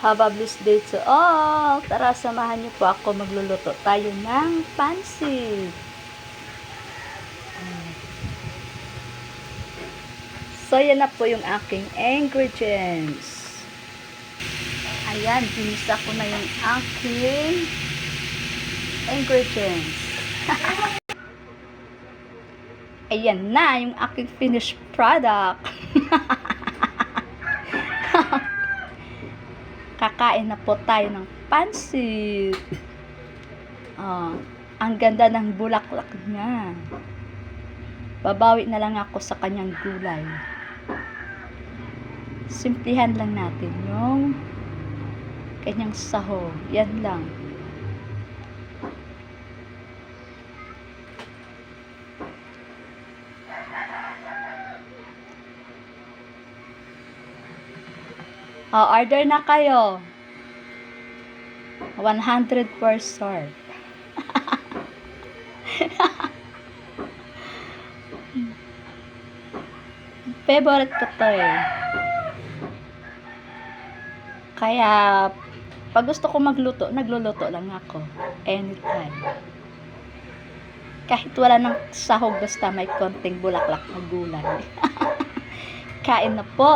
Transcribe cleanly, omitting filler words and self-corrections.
Have a blessed day to all. Tara, samahan niyo po ako, magluluto tayo ng pansit. So, yan na po yung aking ingredients. Ayan, ginisa ko na yung aking ingredients. Ayan na yung aking finished product. Kakain na po tayo ng pansit. Ang ganda ng bulaklak niya. Babawi na lang ako sa kanyang gulay. Simplihan lang natin yung kanyang sahog. Yan lang. Order na kayo. 100 per serve. Favorite ko to eh. Kaya, pag gusto ko magluto, nagluluto lang ako. Anytime. Kahit wala ng sahog, basta may konting bulaklak na gulay. Kain na po!